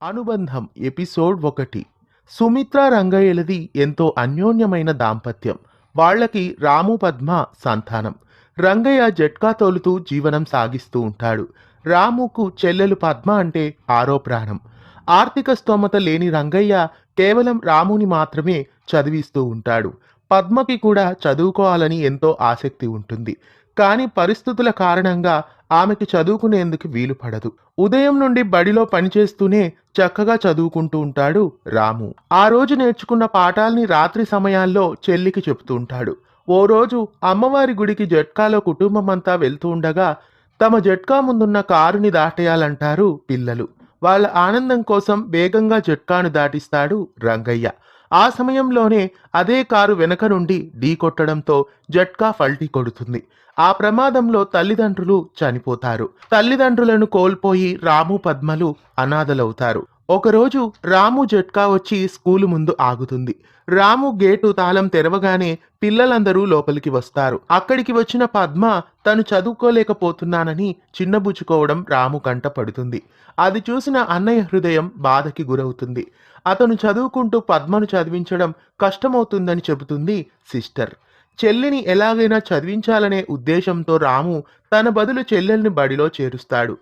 అనుబంధం ఎపిసోడ్ 1. సుమిత్ర రంగయ్యలది ఎంతో అన్యోన్యమైన దాంపత్యం. వాళ్ళకి రాము పద్మ సంతానం. రంగయ్య జట్కా తోలుతూ జీవనం సాగిస్తూ ఉంటాడు. రాముకు చెల్లెలు పద్మ అంటే ఆరో ప్రాణం. ఆర్థిక స్తోమత లేని రంగయ్య కేవలం రాముని మాత్రమే చదివిస్తూ ఉంటాడు. పద్మకి కూడా చదువుకోవాలని ఎంతో ఆసక్తి ఉంటుంది. కానీ పరిస్థితుల కారణంగా ఆమెకి చదువుకునేందుకు వీలు పడదు. ఉదయం నుండి బడిలో పనిచేస్తూనే చక్కగా చదువుకుంటూ ఉంటాడు రాము. ఆ రోజు నేర్చుకున్న పాఠాల్ని రాత్రి సమయాల్లో చెల్లికి చెప్తూ ఉంటాడు. ఓ రోజు అమ్మవారి గుడికి జట్కాలో కుటుంబం అంతా వెళ్తూ ఉండగా తమ జట్కా ముందున్న కారుని దాటేయాలంటారు పిల్లలు. వాళ్ళ ఆనందం కోసం వేగంగా జట్కాను దాటిస్తాడు రంగయ్య. ఆ సమయంలోనే అదే కారు వెనక నుండి ఢీకొట్టడంతో జట్కా ఫల్టీ కొడుతుంది. ఆ ప్రమాదంలో తల్లిదండ్రులు చనిపోతారు. తల్లిదండ్రులను కోల్పోయి రాము పద్మలు అనాథలవుతారు. ఒకరోజు రాము జట్కా వచ్చి స్కూలు ముందు ఆగుతుంది. రాము గేటు తాళం తెరవగానే పిల్లలందరూ లోపలికి వస్తారు. అక్కడికి వచ్చిన పద్మ తను చదువుకోలేకపోతున్నానని చిన్నబుచ్చుకోవడం రాము కంట పడుతుంది. అది చూసిన అన్నయ్య హృదయం బాధకి గురవుతుంది. అతను చదువుకుంటూ పద్మను చదివించడం కష్టమవుతుందని చెబుతుంది సిస్టర్. చెల్లిని ఎలాగైనా చదివించాలనే ఉద్దేశంతో రాము తన బదులు చెల్లెల్ని బడిలో చేరుస్తాడు.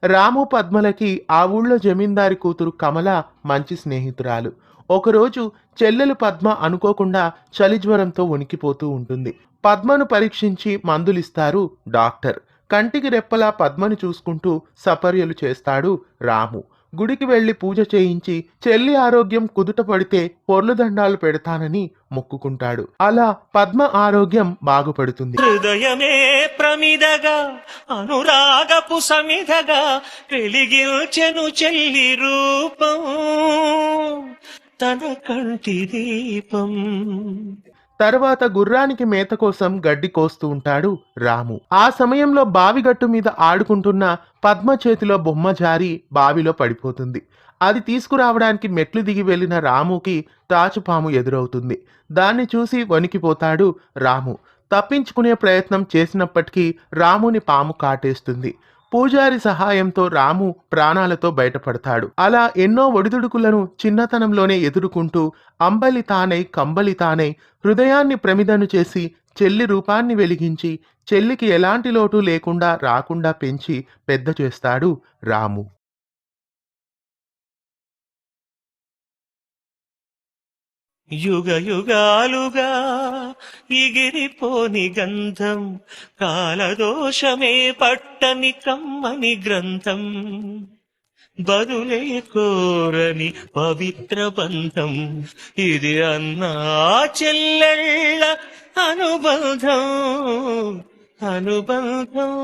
రాము పద్మలకి ఆ ఊళ్ళో జమీందారి కూతురు కమల మంచి స్నేహితురాలు. ఒకరోజు చెల్లెలు పద్మ అనుకోకుండా చలి జ్వరంతో వణికిపోతూ ఉంటుంది. పద్మను పరీక్షించి మందులిస్తారు డాక్టర్. కంటికి రెప్పలా పద్మను చూసుకుంటూ సపర్యలు చేస్తాడు రాము. గుడికి వెళ్లి పూజ చేయించి చెల్లి ఆరోగ్యం కుదుట పడితే పొర్లు దండాలు పెడతానని మొక్కుకుంటాడు. అలా పద్మ ఆరోగ్యం బాగుపడుతుంది. హృదయమే ప్రమిదగా అనురాగపు సమిధగా వెలిగించెను చెల్లి రూపం తన కంటి దీపం. తర్వాత గుర్రానికి మేత కోసం గడ్డి కోస్తూ ఉంటాడు రాము. ఆ సమయంలో బావిగట్టు మీద ఆడుకుంటున్న పద్మ చేతిలో బొమ్మ జారి బావిలో పడిపోతుంది. అది తీసుకురావడానికి మెట్లు దిగి వెళ్లిన రాముకి తాచుపాము ఎదురవుతుంది. దాన్ని చూసి వణికిపోతాడు రాము. తప్పించుకునే ప్రయత్నం చేసినప్పటికీ రాముని పాము కాటేస్తుంది. పూజారి సహాయంతో రాము ప్రాణాలతో బయటపడతాడు. అలా ఎన్నో ఒడిదుడుకులను చిన్నతనంలోనే ఎదుర్కొంటూ అంబలి తానై కంబలి తానై హృదయాన్ని ప్రమిదను చేసి చెల్లి రూపాన్ని వెలిగించి చెల్లికి ఎలాంటి లోటు లేకుండా రాకుండా పెంచి పెద్ద చేస్తాడు రాము. యుగ యుగాలుగా ఎగిరిపోని గంధం కాలదోషమే పట్టని కమ్మని గ్రంథం బదులే కోరని పవిత్ర బంధం ఇది అన్నా చెల్లెళ్ళ అనుబంధం అనుబంధం.